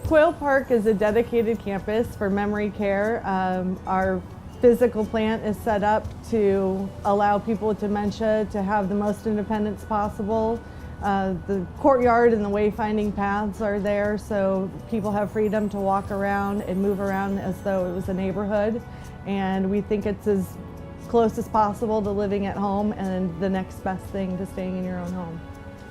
Quail Park is a dedicated campus for memory care. Our physical plant is set up to allow people with dementia to have the most independence possible. The courtyard and the wayfinding paths are there, so people have freedom to walk around and move around as though it was a neighborhood. And we think it's as close as possible to living at home and the next best thing to staying in your own home.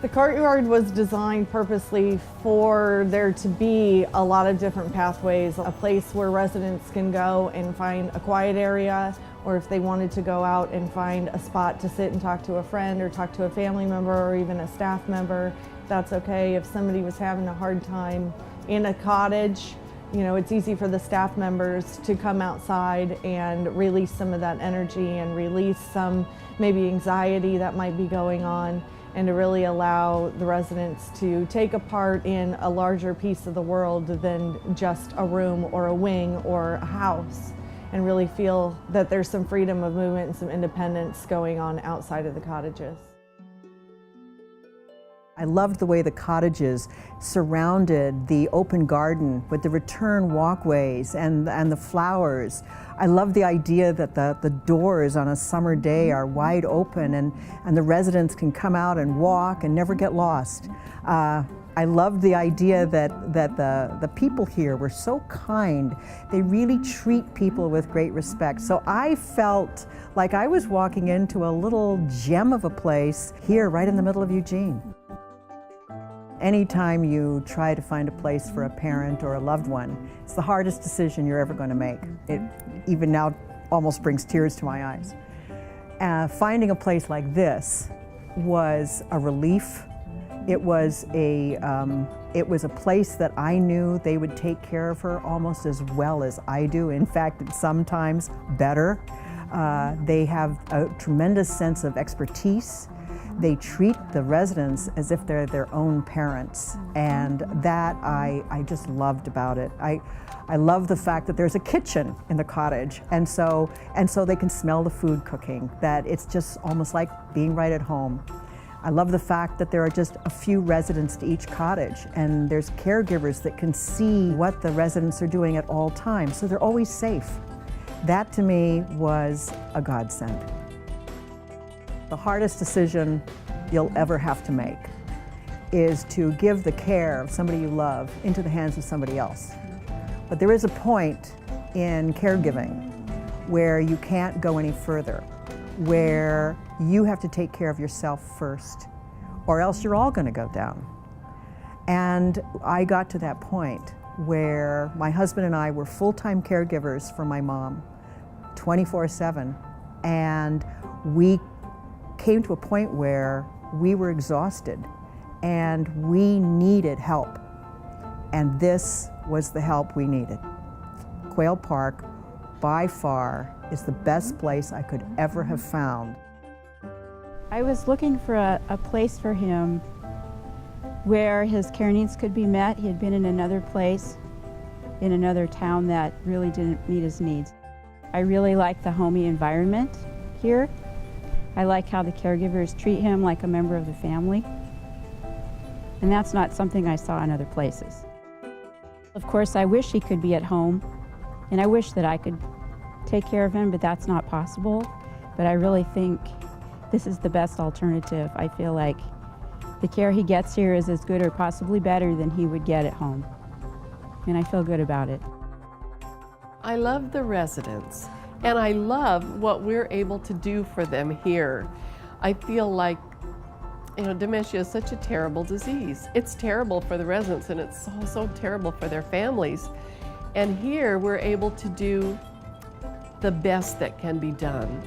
The courtyard was designed purposely for there to be a lot of different pathways, a place where residents can go and find a quiet area, or if they wanted to go out and find a spot to sit and talk to a friend or talk to a family member or even a staff member, that's okay. If somebody was having a hard time in a cottage, you know, it's easy for the staff members to come outside and release some of that energy and release some maybe anxiety that might be going on, and to really allow the residents to take a part in a larger piece of the world than just a room or a wing or a house, and really feel that there's some freedom of movement and some independence going on outside of the cottages. I loved the way the cottages surrounded the open garden with the return walkways and the flowers. I love the idea that the doors on a summer day are wide open and the residents can come out and walk and never get lost. I loved the idea that the people here were so kind. They really treat people with great respect. So I felt like I was walking into a little gem of a place here right in the middle of Eugene. Anytime you try to find a place for a parent or a loved one, it's the hardest decision you're ever going to make. It even now almost brings tears to my eyes. Finding a place like this was a relief. It was a place that I knew they would take care of her almost as well as I do. In fact, sometimes better. They have a tremendous sense of expertise. They treat the residents as if they're their own parents, and that I just loved about it. I love the fact that there's a kitchen in the cottage, and so they can smell the food cooking, that it's just almost like being right at home. I love the fact that there are just a few residents to each cottage, and there's caregivers that can see what the residents are doing at all times, so they're always safe. That to me was a godsend. The hardest decision you'll ever have to make is to give the care of somebody you love into the hands of somebody else. But there is a point in caregiving where you can't go any further, where you have to take care of yourself first, or else you're all going to go down. And I got to that point where my husband and I were full-time caregivers for my mom, 24/7, and we came to a point where we were exhausted and we needed help. And this was the help we needed. Quail Park, by far, is the best place I could ever have found. I was looking for a place for him where his care needs could be met. He had been in another place, in another town that really didn't meet his needs. I really like the homey environment here. I like how the caregivers treat him like a member of the family. And that's not something I saw in other places. Of course, I wish he could be at home, and I wish that I could take care of him, but that's not possible. But I really think this is the best alternative. I feel like the care he gets here is as good or possibly better than he would get at home. And I feel good about it. I love the residents. And I love what we're able to do for them here. I feel like, you know, dementia is such a terrible disease. It's terrible for the residents, and it's so terrible for their families. And here we're able to do the best that can be done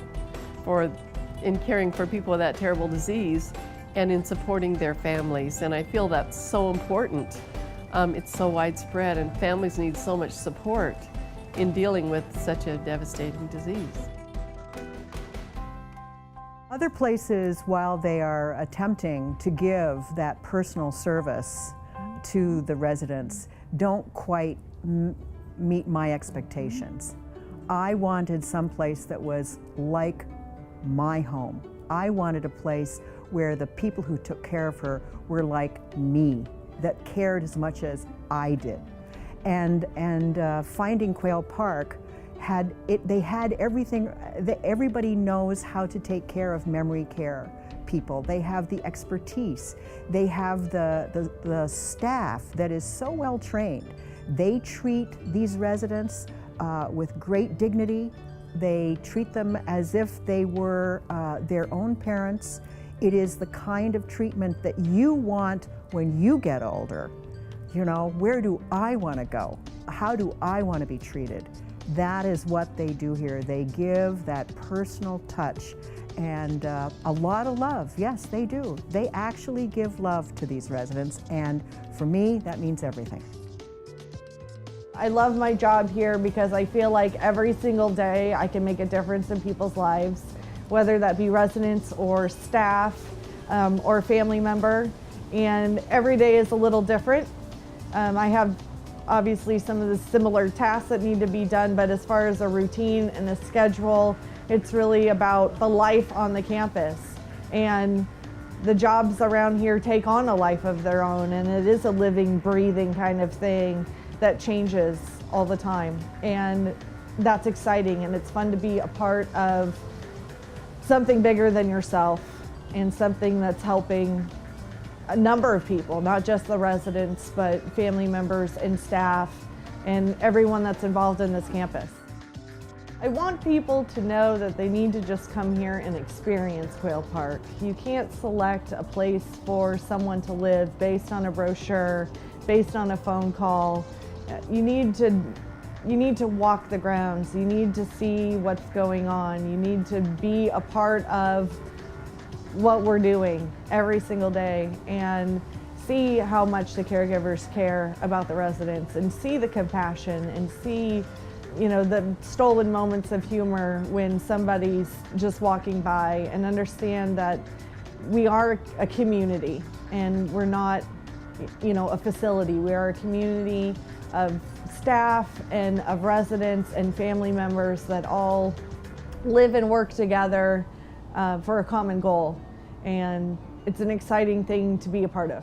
in caring for people with that terrible disease and in supporting their families. And I feel that's so important. It's so widespread, and families need so much support in dealing with such a devastating disease. Other places, while they are attempting to give that personal service to the residents, don't quite meet my expectations. I wanted some place that was like my home. I wanted a place where the people who took care of her were like me, that cared as much as I did. And finding Quail Park they had everything. Everybody knows how to take care of memory care people. They have the expertise. They have the staff that is so well trained. They treat these residents with great dignity. They treat them as if they were their own parents. It is the kind of treatment that you want when you get older. You know, where do I want to go? How do I want to be treated? That is what they do here. They give that personal touch and a lot of love. Yes, they do. They actually give love to these residents, and for me, that means everything. I love my job here because I feel like every single day I can make a difference in people's lives, whether that be residents or staff or a family member, and every day is a little different. I have obviously some of the similar tasks that need to be done, but as far as a routine and a schedule, it's really about the life on the campus. And the jobs around here take on a life of their own, and it is a living, breathing kind of thing that changes all the time. And that's exciting, and it's fun to be a part of something bigger than yourself and something that's helping a number of people, not just the residents, but family members and staff and everyone that's involved in this campus. I want people to know that they need to just come here and experience Quail Park. You can't select a place for someone to live based on a brochure, based on a phone call. You need to walk the grounds. You need to see what's going on. You need to be a part of what we're doing every single day and see how much the caregivers care about the residents, and see the compassion, and see, you know, the stolen moments of humor when somebody's just walking by, and understand that we are a community and we're not, you know, a facility. We are a community of staff and of residents and family members that all live and work together for a common goal. And it's an exciting thing to be a part of.